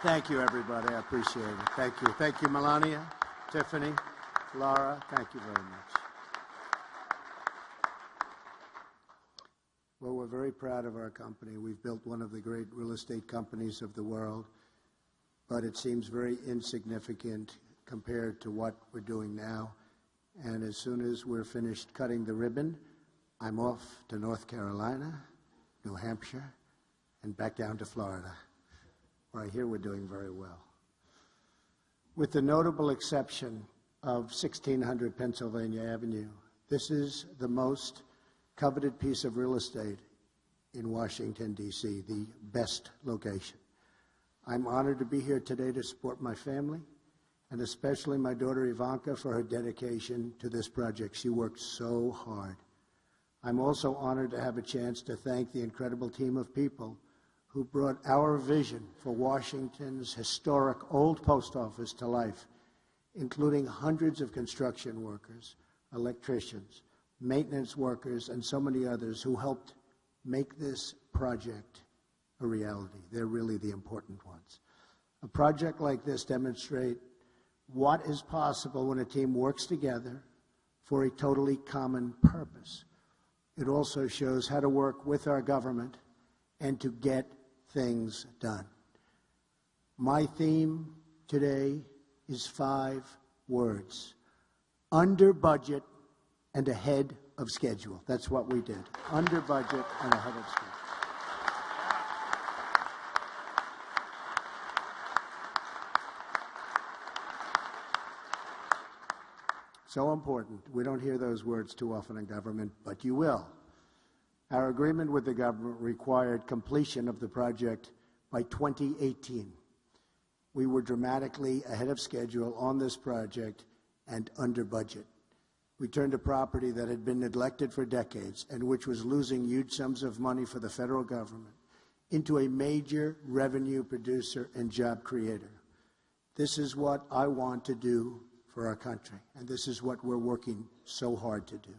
Thank you, everybody. I appreciate it. Thank you. Thank you, Melania, Tiffany, Laura. Thank you very much. Well, we're very proud of our company. We've built one of the great real estate companies of the world, but it seems very insignificant compared to what we're doing now. And as soon as we're finished cutting the ribbon, I'm off to North Carolina, New Hampshire, and back down to Florida, where I hear we're doing very well. With the notable exception of 1600 Pennsylvania Avenue, this is the most coveted piece of real estate in Washington, D.C., the best location. I'm honored to be here today to support my family, and especially my daughter Ivanka for her dedication to this project. She worked so hard. I'm also honored to have a chance to thank the incredible team of people who brought our vision for Washington's historic old post office to life, including hundreds of construction workers, electricians, maintenance workers, and so many others who helped make this project a reality. They're really the important ones. A project like this demonstrates what is possible when a team works together for a totally common purpose. It also shows how to work with our government and to get things done. My theme today is 5 words: under budget and ahead of schedule. That's what we did. Under budget and ahead of schedule. So important. We don't hear those words too often in government, but you will. Our agreement with the government required completion of the project by 2018. We were dramatically ahead of schedule on this project and under budget. We turned a property that had been neglected for decades and which was losing huge sums of money for the federal government into a major revenue producer and job creator. This is what I want to do for our country, and this is what we're working so hard to do.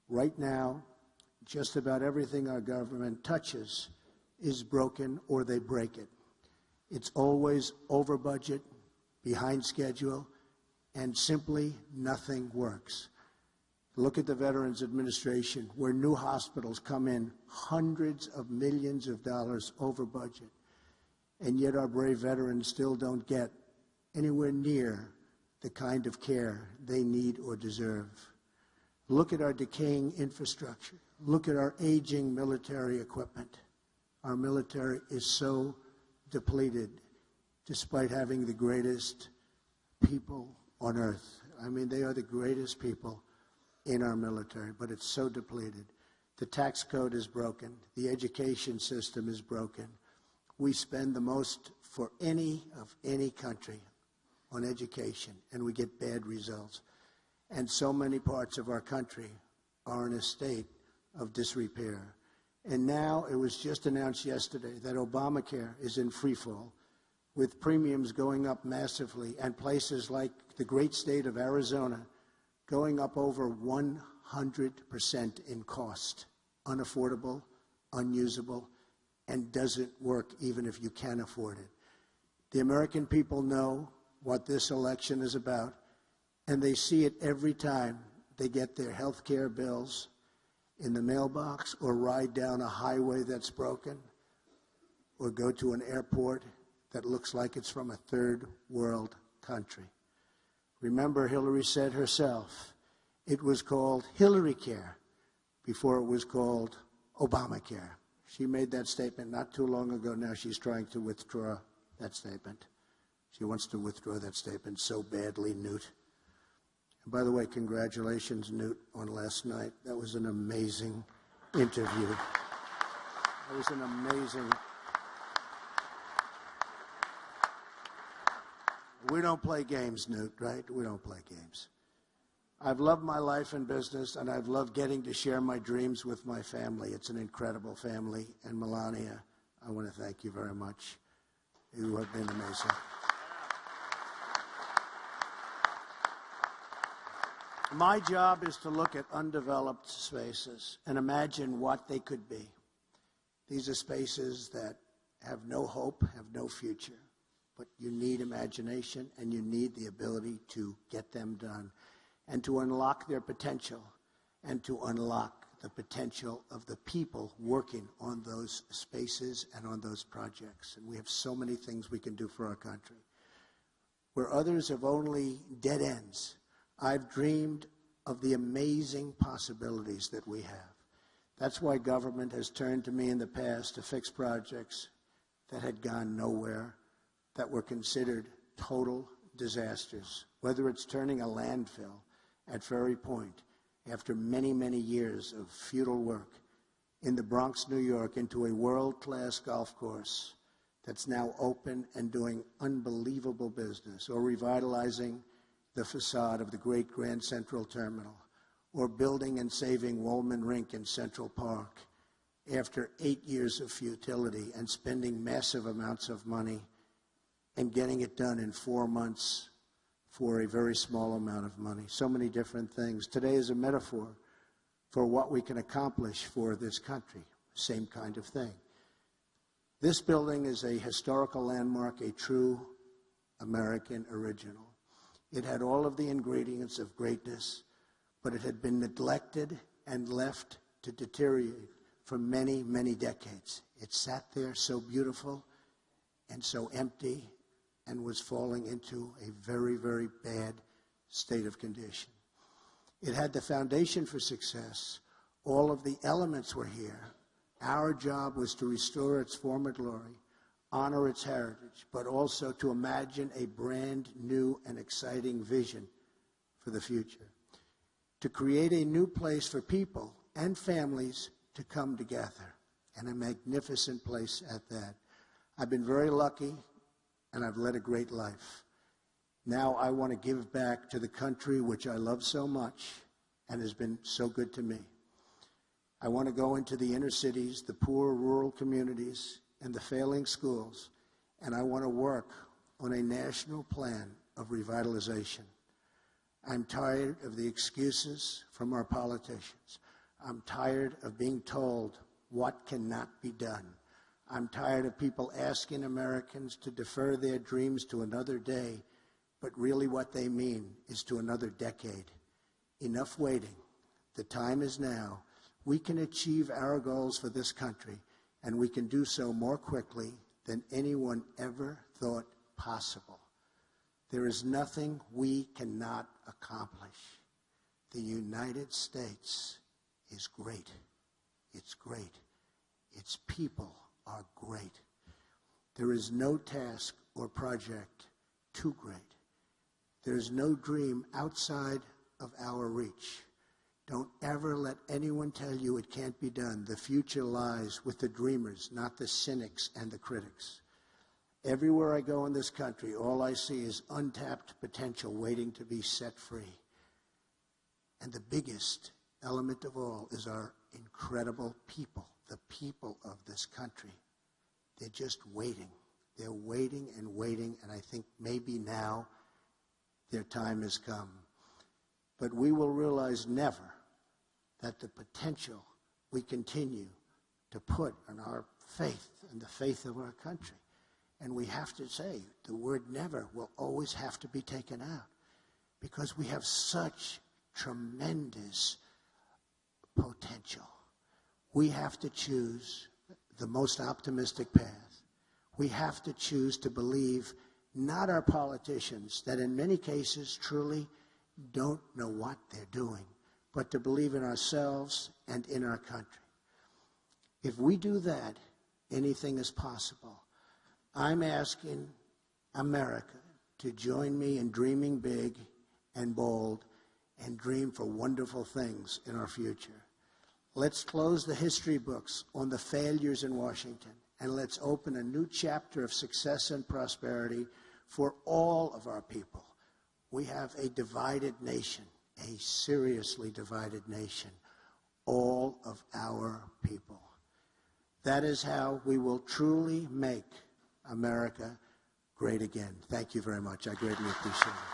Right now, just about everything our government touches is broken or they break it. It's always over budget, behind schedule, and simply nothing works. Look at the Veterans Administration, where new hospitals come in hundreds of millions of dollars over budget, and yet our brave veterans still don't get anywhere near the kind of care they need or deserve. Look at our decaying infrastructure. Look at our aging military equipment. Our military is so depleted, despite having the greatest people on earth. I mean, they are the greatest people in our military, but it's so depleted. The tax code is broken. The education system is broken. We spend the most for any country on education, and we get bad results. And so many parts of our country are in a state of disrepair. And now it was just announced yesterday that Obamacare is in free fall, with premiums going up massively, and places like the great state of Arizona going up over 100% in cost. Unaffordable, unusable, and doesn't work even if you can afford it. The American people know what this election is about, and they see it every time they get their health care bills in the mailbox, or ride down a highway that's broken, or go to an airport that looks like it's from a third world country. Remember, Hillary said herself, it was called Hillary Care before it was called Obamacare. She made that statement not too long ago. Now she's trying to withdraw that statement. She wants to withdraw that statement so badly, Newt. And by the way, congratulations, Newt, on last night. That was an amazing interview. That was an amazing... We don't play games, Newt, right? We don't play games. I've loved my life and business, and I've loved getting to share my dreams with my family. It's an incredible family. And Melania, I want to thank you very much. You have been amazing. My job is to look at undeveloped spaces and imagine what they could be. These are spaces that have no hope, have no future. but you need imagination and you need the ability to get them done and to unlock their potential and to unlock the potential of the people working on those spaces and on those projects. And we have so many things we can do for our country. Where others have only dead ends, I've dreamed of the amazing possibilities that we have. That's why government has turned to me in the past to fix projects that had gone nowhere, that were considered total disasters, whether it's turning a landfill at Ferry Point after many, many years of futile work in the Bronx, New York, into a world-class golf course that's now open and doing unbelievable business, or revitalizing the facade of the great Grand Central Terminal, or building and saving Woolman Rink in Central Park after 8 years of futility and spending massive amounts of money and getting it done in 4 months for a very small amount of money. So many different things. Today is a metaphor for what we can accomplish for this country. Same kind of thing. This building is a historical landmark, a true American original. It had all of the ingredients of greatness, but it had been neglected and left to deteriorate for many, many decades. It sat there so beautiful and so empty and was falling into a very, very bad state of condition. It had the foundation for success. All of the elements were here. Our job was to restore its former glory, honor its heritage, but also to imagine a brand new and exciting vision for the future. To create a new place for people and families to come together, and a magnificent place at that. I've been very lucky, and I've led a great life. Now I want to give back to the country which I love so much and has been so good to me. I want to go into the inner cities, the poor rural communities, and the failing schools, and I want to work on a national plan of revitalization. I'm tired of the excuses from our politicians. I'm tired of being told what cannot be done. I'm tired of people asking Americans to defer their dreams to another day, but really what they mean is to another decade. Enough waiting. The time is now. We can achieve our goals for this country, and we can do so more quickly than anyone ever thought possible. There is nothing we cannot accomplish. The United States is great. It's great. Its people are great. There is no task or project too great. There is no dream outside of our reach. Don't ever let anyone tell you it can't be done. The future lies with the dreamers, not the cynics and the critics. Everywhere I go in this country, all I see is untapped potential waiting to be set free. And the biggest element of all is our incredible people, the people of this country. They're just waiting. They're waiting and waiting, and I think maybe now their time has come. But we will realize never that the potential we continue to put in our faith and the faith of our country. And we have to say the word never will always have to be taken out, because we have such tremendous potential. We have to choose the most optimistic path. We have to choose to believe not our politicians that in many cases truly don't know what they're doing, but to believe in ourselves and in our country. If we do that, anything is possible. I'm asking America to join me in dreaming big and bold and dream for wonderful things in our future. Let's close the history books on the failures in Washington, and let's open a new chapter of success and prosperity for all of our people. We have a divided nation, a seriously divided nation, all of our people. That is how we will truly make America great again. Thank you very much. I greatly appreciate it.